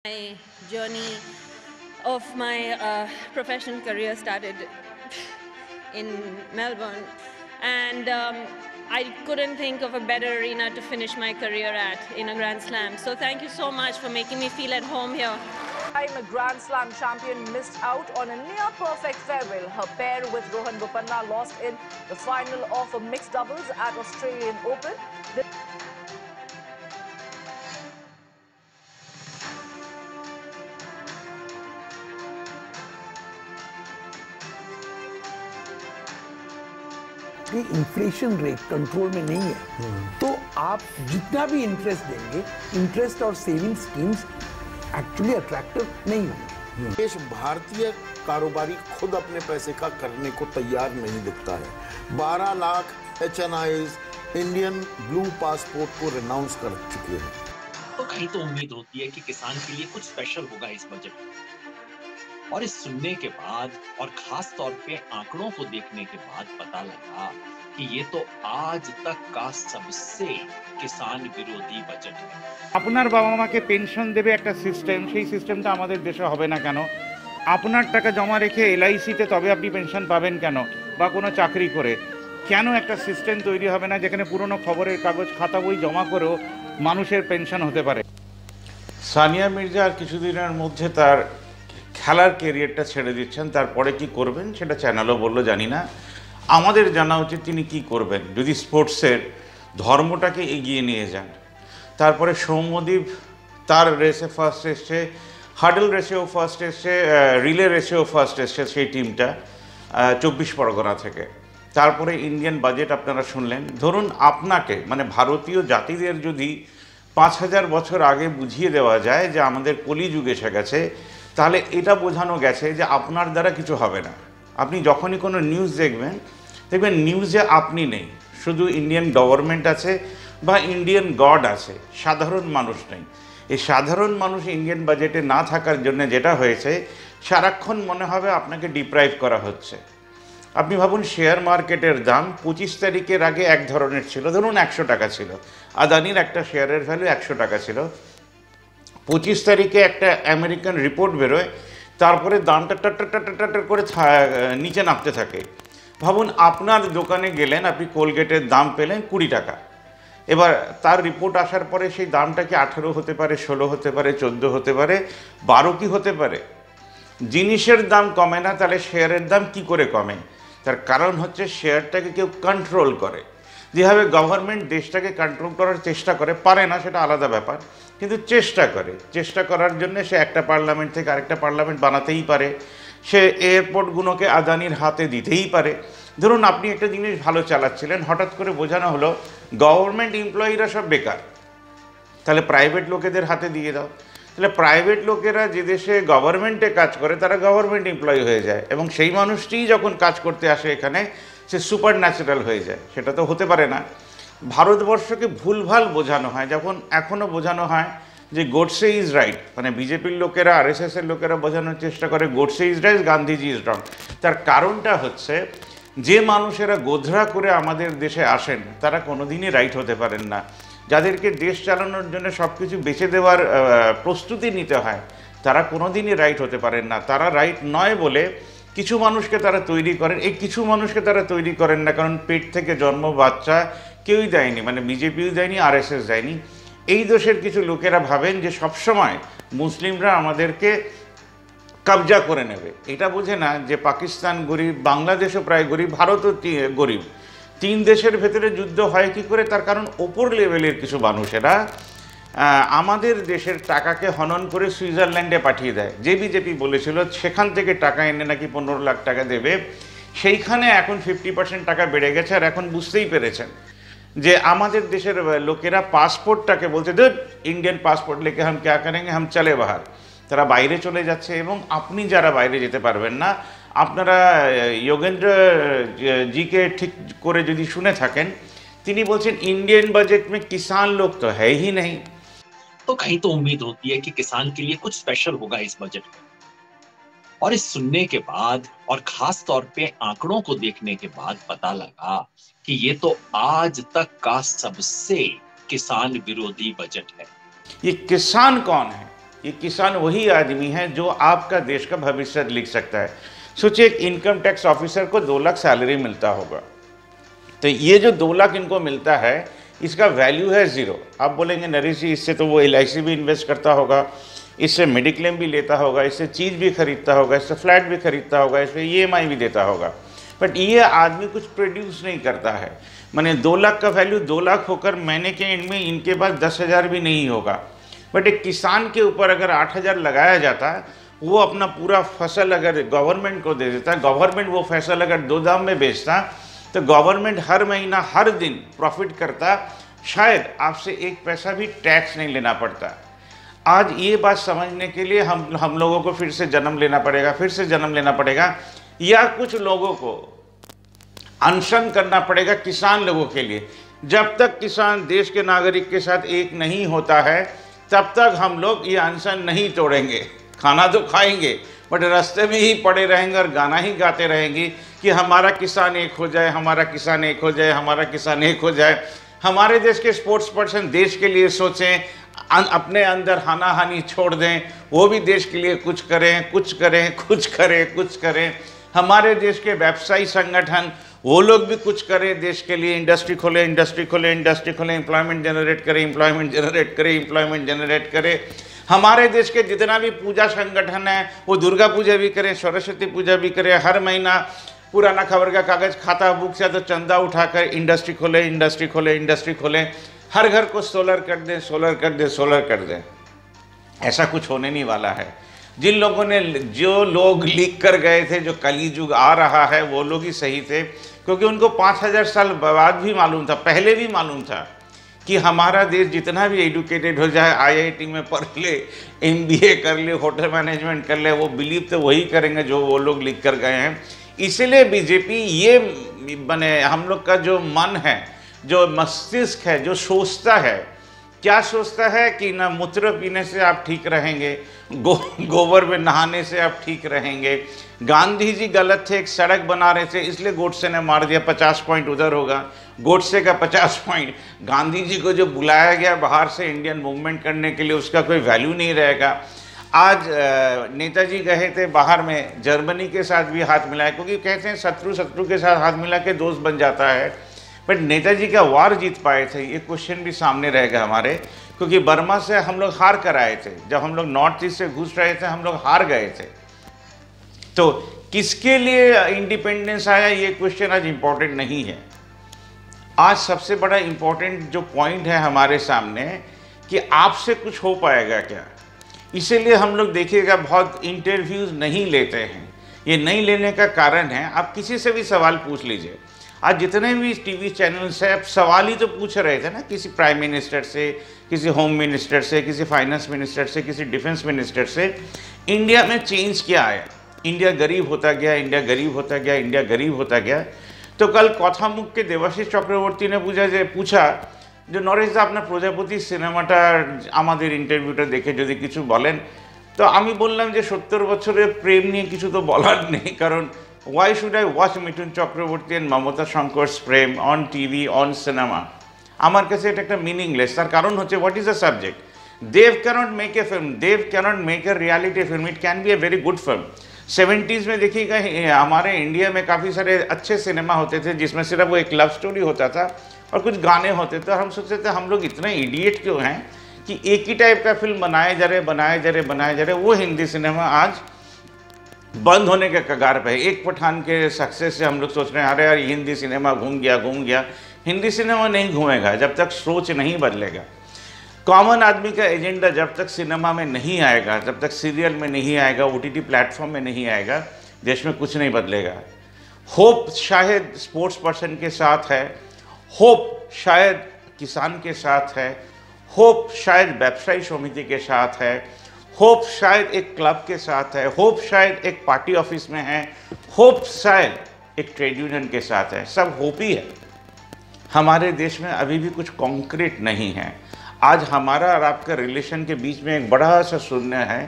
My journey of my professional career started in Melbourne, and I couldn't think of a better arena to finish my career at in a Grand Slam. So thank you so much for making me feel at home here. A Grand Slam champion missed out on a near-perfect farewell. Her pair with Rohan Bopanna lost in the final of a mixed doubles at Australian Open. कि inflation rate control में नहीं है तो आप जितना भी interest देंगे interest और सेविंग स्कीम्स एक्चुअली अट्रैक्टिव नहीं होंगे। देश भारतीय कारोबारी खुद अपने पैसे का करने को तैयार नहीं दिखता है। 12 lakh HNIs Indian blue passport को रिनाउंस कर चुके हैं। तो कहीं तो उम्मीद होती है कि किसान के लिए कुछ स्पेशल होगा इस बजट में। और इस सुनने के बाद और खास तौर पे आंकड़ों को देखने के बाद पता लगा कि ये तो आज तक का सबसे किसान विरोधी बजट है। আপনার বাবা মাকে পেনশন দেবে একটা সিস্টেম, সেই সিস্টেমটা আমাদের দেশে হবে না কেন? আপনার টাকা জমা রেখে LIC-তে তবে আপনি পেনশন পাবেন কেন? বা কোনো চাকরি করে কেন একটা সিস্টেম তৈরি হবে না যেখানে পুরনো খবরের কাগজ খাতা বই জমা করেও মানুষের পেনশন হতে পারে? সানিয়া মির্জা আর কিছুদিনের মধ্যে তার খেলার ক্যারিয়ারটা ছেড়ে দিচ্ছেন, তারপরে কি করবেন সেটা চ্যানেলও বললো জানি না। আমাদের জানা উচিত তিনি কি করবেন যদি স্পোর্টসের ধর্মটাকে এগিয়ে নিয়ে যান। তারপরে সৌম্যদীপ তার রেসে ফার্স্ট এসছে, হাডল রেসেও ফার্স্ট এসছে, রিলে রেসেও ফার্স্ট এসছে সেই টিমটা 24 পরগনা থেকে। তারপরে ইন্ডিয়ান বাজেট আপনারা শুনলেন। ধরুন আপনাকে মানে ভারতীয় জাতিদের যদি 5000 বছর আগে বুঝিয়ে দেওয়া যায় যে আমাদের কলিযুগ এসে গেছে, তাহলে এটা বোঝানো গেছে যে আপনার দ্বারা কিছু হবে না। আপনি যখনই কোনো নিউজ দেখবেন নিউজে আপনি নেই, শুধু ইন্ডিয়ান গভর্নমেন্ট আছে বা ইন্ডিয়ান গড আছে, সাধারণ মানুষ নেই। এই সাধারণ মানুষ ইন্ডিয়ান বাজেটে না থাকার জন্য যেটা হয়েছে সারাক্ষণ মনে হবে আপনাকে ডিপ্রাইভ করা হচ্ছে। আপনি ভাবুন শেয়ার মার্কেটের দাম 25 তারিখের আগে এক ধরনের ছিল, ধরুন 100 টাকা ছিল, আদানির একটা শেয়ারের ভ্যালু 100 টাকা ছিল। 25 তারিখে একটা আমেরিকান রিপোর্ট বেরোয়, তারপরে দামটা টাটাটাটাটাটার করে নিচে নামতে থাকে। ভাবুন আপনার দোকানে গেলেন, আপনি কোলগেটের দাম পেলেন 20 টাকা, এবার তার রিপোর্ট আসার পরে সেই দামটা কি 18 হতে পারে, 16 হতে পারে, 14 হতে পারে, 12 কি হতে পারে? জিনিসের দাম কমে না, তাহলে শেয়ারের দাম কি করে কমে? তার কারণ হচ্ছে শেয়ারটাকে কেউ কন্ট্রোল করে। যেভাবে গভর্নমেন্ট দেশটাকে কন্ট্রোল করার চেষ্টা করে, পারে না সেটা আলাদা ব্যাপার, কিন্তু চেষ্টা করে। চেষ্টা করার জন্য সে একটা পার্লামেন্ট থেকে আরেকটা পার্লামেন্ট বানাতেই পারে, সে এয়ারপোর্টগুলোকে আদানির হাতে দিতেই পারে। ধরুন আপনি একটা জিনিস ভালো চালাচ্ছিলেন, হঠাৎ করে বোঝানো হলো গভর্নমেন্ট এমপ্লয়িরা সব বেকার, তাহলে প্রাইভেট লোকেদের হাতে দিয়ে দাও। তাহলে প্রাইভেট লোকেরা যে দেশে গভর্নমেন্টে কাজ করে তারা গভর্নমেন্ট এমপ্লয়ি হয়ে যায়, এবং সেই মানুষটিই যখন কাজ করতে আসে এখানে সে সুপার ন্যাচারাল হয়ে যায়। সেটা তো হতে পারে না। ভারতবর্ষকে ভুলভাল বোঝানো হয়, যখন এখনও বোঝানো হয় যে গোডসে ইজ রাইট, মানে বিজেপির লোকেরা RSSের লোকেরা বোঝানোর চেষ্টা করে Godse is right, Gandhiji is wrong. তার কারণটা হচ্ছে যে মানুষেরা গোধরা করে আমাদের দেশে আসেন তারা কোনোদিনই রাইট হতে পারেন না। যাদেরকে দেশ চালানোর জন্য সব কিছু বেছে দেওয়ার প্রস্তুতি নিতে হয় তারা কোনোদিনই রাইট হতে পারেন না। তারা রাইট নয় বলে কিছু মানুষকে তারা তৈরি করেন। এই কিছু মানুষকে তারা তৈরি করেন না কারণ পেট থেকে জন্ম বাচ্চা কেউই দেয়নি, মানে বিজেপিও দেয়নি, RSS দেয়নি। এই দেশের কিছু লোকেরা ভাবেন যে সবসময় মুসলিমরা আমাদেরকে কবজা করে নেবে। এটা বোঝে না যে পাকিস্তান গরিব, বাংলাদেশও প্রায় গরিব, ভারতও গরিব। 3 দেশের ভেতরে যুদ্ধ হয় কি করে? তার কারণ ওপর লেভেলের কিছু মানুষেরা আমাদের দেশের টাকাকে হনন করে সুইজারল্যান্ডে পাঠিয়ে দেয়। যে বিজেপি বলেছিল সেখান থেকে টাকা এনে নাকি 15 লাখ টাকা দেবে, সেইখানে এখন 50% টাকা বেড়ে গেছে। আর এখন বুঝতেই পেরেছেন যে আমাদের দেশের লোকেরা পাসপোর্টটাকে বলছে ধুর ইন্ডিয়ান পাসপোর্ট লেকে হাম ক্যা করেঙ্গে, হাম চলে বাহার। তারা বাইরে চলে যাচ্ছে। এবং আপনি যারা বাইরে যেতে পারবেন না, আপনারা যোগেন্দ্র জিকে ঠিক করে যদি শুনে থাকেন, তিনি বলছেন इंडियन बजट में किसान लोग तो है ही नहीं। तो कहीं तो उम्मीद होती है कि किसान के लिए कुछ स्पेशल होगा इस बजट में। और इस सुनने के बाद और खास तौर पे आंकड़ों को देखने के बाद पता लगा कि ये तो आज तक का सबसे किसान विरोधी बजट है। ये किसान कौन है? ये किसान वही आदमी है जो आपका देश का भविष्य लिख सकता है। सोचिए एक इनकम टैक्स ऑफिसर को 2 लाख सैलरी मिलता होगा, तो ये जो 2 लाख इनको मिलता है इसका वैल्यू है 0। आप बोलेंगे नरेश जी इससे तो वो LIC भी इन्वेस्ट करता होगा, इससे मेडिक्लेम भी लेता होगा, इससे चीज़ भी खरीदता होगा, इससे फ्लैट भी खरीदता होगा, इससे EMI भी देता होगा, बट ये आदमी कुछ प्रोड्यूस नहीं करता है। माने 2 लाख का वैल्यू 2 लाख होकर महीने के एंड में इनके पास 10,000 भी नहीं होगा। बट एक किसान के ऊपर अगर 8,000 लगाया जाता है, वो अपना पूरा फसल अगर गवर्नमेंट को दे देता, गवर्नमेंट वो फसल अगर 2 दाम में बेचता, तो गवर्नमेंट हर महीना हर दिन प्रॉफिट करता, शायद आपसे 1 पैसा भी टैक्स नहीं लेना पड़ता। आज ये बात समझने के लिए हम लोगों को फिर से जन्म लेना पड़ेगा, या कुछ लोगों को अनशन करना पड़ेगा किसान लोगों के लिए। जब तक किसान देश के नागरिक के साथ एक नहीं होता है, तब तक हम लोग ये अनशन नहीं तोड़ेंगे। खाना तो खाएंगे, बट रास्ते में ही पड़े रहेंगे और गाना ही गाते रहेंगे कि हमारा किसान एक हो जाए, हमारा किसान एक हो जाए, हमारा किसान एक हो जाए। हमारे देश के स्पोर्ट्स पर्सन देश के लिए सोचें, अपने अंदर हानाहानी छोड़ दें, वो भी देश के लिए कुछ करें। हमारे देश के व्यवसायी संगठन वो लोग भी कुछ करें देश के लिए, इंडस्ट्री खोले, एम्प्लॉयमेंट जनरेट करें। हमारे देश के जितना भी पूजा संगठन है वो दुर्गा पूजा भी करें, सरस्वती पूजा भी करें। हर महीना पुराना खबर का कागज खाता बुक से तो चंदा उठाकर इंडस्ट्री खोलें। हर घर को सोलर कर दें। ऐसा कुछ होने नहीं वाला है। जो लोग लिख कर गए थे जो कलयुग आ रहा है, वो लोग ही सही थे, क्योंकि उनको 5000 साल बाद भी मालूम था, पहले भी मालूम था कि हमारा देश जितना भी एजुकेटेड हो जाए, IIT में पढ़ ले, MBA कर ले, होटल मैनेजमेंट कर ले, वो बिलीव तो वही करेंगे जो वो लोग लिख कर गए हैं। इसलिए बीजेपी ये बने, हम लोग का जो मन है, जो मस्तिष्क है, जो सोचता है, क्या सोचता है कि ना मूत्र पीने से आप ठीक रहेंगे, गोबर में नहाने से आप ठीक रहेंगे। गांधी जी गलत थे, एक सड़क बना रहे थे, इसलिए गोडसे ने मार दिया, 50 पॉइंट उधर होगा, गोडसे का 50 पॉइंट। गांधी जी को जो बुलाया गया बाहर से इंडियन मूवमेंट करने के लिए, उसका कोई वैल्यू नहीं रहेगा। आज नेताजी गए थे बाहर में, जर्मनी के साथ भी हाथ मिलाया, क्योंकि कहते हैं शत्रु के साथ हाथ मिला के दोस्त बन जाता है। बट नेताजी क्या वार जीत पाए थे, ये क्वेश्चन भी सामने रहेगा हमारे, क्योंकि बर्मा से हम लोग हार कर आए थे। जब हम लोग नॉर्थ ईस्ट से घुस रहे थे, हम लोग हार गए थे। तो किसके लिए इंडिपेंडेंस आया, ये क्वेश्चन आज इंपॉर्टेंट नहीं है। आज सबसे बड़ा इंपॉर्टेंट जो पॉइंट है हमारे सामने कि आपसे कुछ हो पाएगा क्या। इसीलिए हम लोग देखिएगा बहुत इंटरव्यूज नहीं लेते हैं। ये नहीं लेने का कारण है, आप किसी से भी सवाल पूछ लीजिए। आज जितने भी टीवी चैनल्स हैं, अब सवाल ही तो पूछ रहे थे ना, किसी प्राइम मिनिस्टर से, किसी होम मिनिस्टर से, किसी फाइनेंस मिनिस्टर से, किसी डिफेंस मिनिस्टर से, इंडिया में चेंज क्या आया। इंडिया गरीब होता गया। तो कल कथामुख के देवाशीष चक्रवर्ती ने पूछा जो नरेश दा আপনার প্রজাপতি সিনেমাটার আমাদের ইন্টারভিউটা দেখে যদি কিছু বলেন, তো আমি বললাম যে 70 বছরের প্রেম নিয়ে কিছু তো বলার নেই, কারণ why should I watch Mithun Chakraborty and Mamata শঙ্কর's Prem on TV on cinema? আমার কাছে এটা একটা মিনিংলেস। তার কারণ হচ্ছে what is the subject? Dev cannot make a film, Dev cannot make a reality film, it can be a very good film। 70s में देखिएगा हमारे इंडिया में काफ़ी सारे अच्छे सिनेमा होते थे जिसमें सिर्फ वो एक लव स्टोरी होता था और कुछ गाने होते थे, और हम सोचते थे हम लोग इतने इडियट क्यों हैं कि एक ही टाइप का फिल्म बनाए जा रहे। वो हिंदी सिनेमा आज बंद होने के कगार पे है। एक पठान के सक्सेस से हम लोग सोच रहे हैं अरे यार हिंदी सिनेमा घूम गया। हिंदी सिनेमा नहीं घूमेगा जब तक सोच नहीं बदलेगा। कॉमन आदमी का एजेंडा जब तक सिनेमा में नहीं आएगा, जब तक सीरियल में नहीं आएगा, OTT प्लेटफॉर्म में नहीं आएगा, देश में कुछ नहीं बदलेगा। होप शायद स्पोर्ट्स पर्सन के साथ है, होप शायद किसान के साथ है, होप शायद व्यवसायी समिति के साथ है, होप शायद एक क्लब के साथ है, होप शायद एक पार्टी ऑफिस में है, होप शायद एक ट्रेड यूनियन के साथ है। सब होप ही है। हमारे देश में अभी भी कुछ कॉन्क्रीट नहीं है। आज हमारा और आपका रिलेशन के बीच में एक बड़ा सा शून्य है।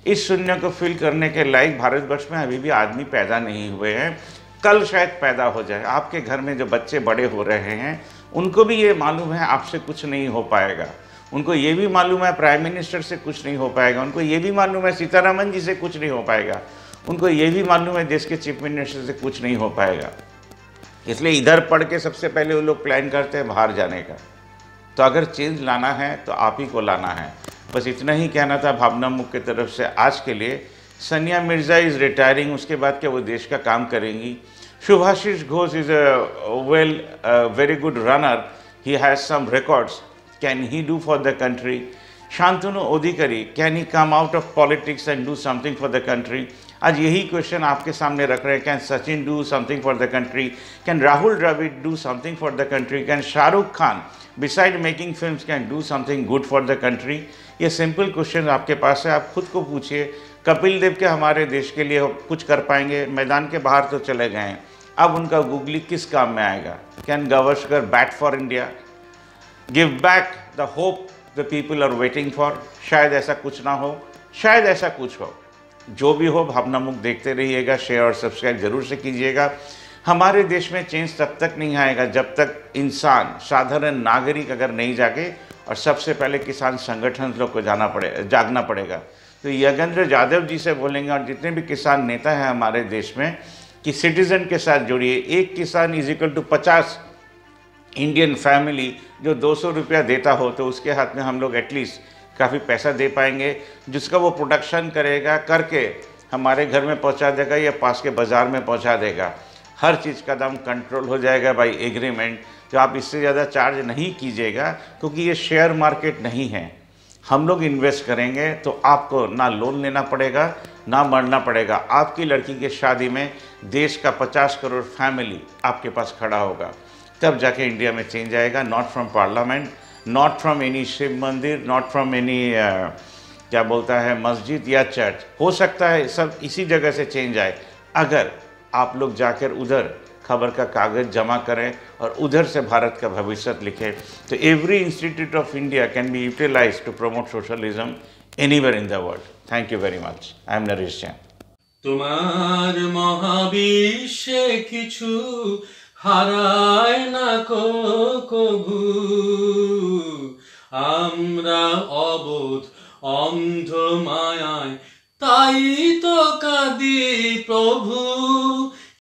इस शून्य को फिल करने के लायक भारतवर्ष में अभी भी आदमी पैदा नहीं हुए हैं। कल शायद पैदा हो जाए। आपके घर में जो बच्चे बड़े हो रहे हैं उनको भी ये मालूम है आपसे कुछ नहीं हो पाएगा। उनको ये भी मालूम है प्राइम मिनिस्टर से कुछ नहीं हो पाएगा, उनको ये भी मालूम है सीतारामन जी से कुछ नहीं हो पाएगा, उनको ये भी मालूम है देश के चीफ मिनिस्टर से कुछ नहीं हो पाएगा। इसलिए इधर पढ़ के सबसे पहले वो लोग प्लान करते हैं बाहर जाने का। तो अगर चेंज लाना है तो आप ही को लाना है। बस इतना ही कहना था भावना मुख की तरफ से आज के लिए। सानिया मिर्ज़ा इज़ रिटायरिंग, उसके बाद क्या वो देश का काम करेंगी। Shubhashish Ghosh is a very good runner, he has some records, can he do for the country. Shantanu Adhikari, can he come out of politics and do something for the country. आज यही क्वेश्चन आपके सामने रख रहे हैं। Can Sachin do something for the country? Can Rahul Dravid do something for the country? Can Shahrukh Khan beside making films can do something good for the country? ये simple question आपके पास है, आप खुद को पूछिए। कपिल देव के हमारे देश के लिए कुछ कर पाएंगे? मैदान के बाहर तो चले गए हैं, अब उनका गूगली किस काम में आएगा? Can Gavaskar bat for India, give back the hope the people are waiting for? शायद ऐसा कुछ ना हो, शायद ऐसा कुछ हो। जो भी हो, भावना मुख देखते रहिएगा, शेयर और सब्सक्राइब जरूर से कीजिएगा। हमारे देश में चेंज तब तक नहीं आएगा जब तक इंसान, साधारण नागरिक अगर नहीं जागे, और सबसे पहले किसान संगठन लोग को जागना पड़ेगा। तो योगेंद्र यादव जी से बोलेंगे और जितने भी किसान नेता हैं हमारे देश में कि सिटीजन के साथ जुड़िए। एक किसान is equal to 50 Indian family जो 200 रुपया देता हो, तो उसके हाथ में हम लोग एटलीस्ट काफ़ी पैसा दे पाएंगे, जिसका वो प्रोडक्शन करेगा, करके हमारे घर में पहुंचा देगा या पास के बाज़ार में पहुंचा देगा। हर चीज़ का दाम कंट्रोल हो जाएगा बाय एग्रीमेंट। तो आप इससे ज़्यादा चार्ज नहीं कीजिएगा, क्योंकि ये शेयर मार्केट नहीं है। हम लोग इन्वेस्ट करेंगे तो आपको ना लोन लेना पड़ेगा, ना मरना पड़ेगा। आपकी लड़की की शादी में देश का 50 करोड़ फैमिली आपके पास खड़ा होगा, तब जाके इंडिया में चेंज आएगा। Not from parliament, not from any Shiv mandir, not from any क्या बोलता है मस्जिद या चर्च। हो सकता है सब इसी जगह से चेंज आए अगर आप लोग जाकर उधर खबर का कागज़ जमा करें और उधर से भारत का भविष्य लिखें। तो every institute of India can be utilised to promote socialism anywhere in the world. Thank you very much. I am Naresh Jain. তোমার মহাবিশ্বে কিছু হারায় না কবু, আমরা অবোধ অন্ধ মায়ায় তাই তো কাঁদি প্রভু।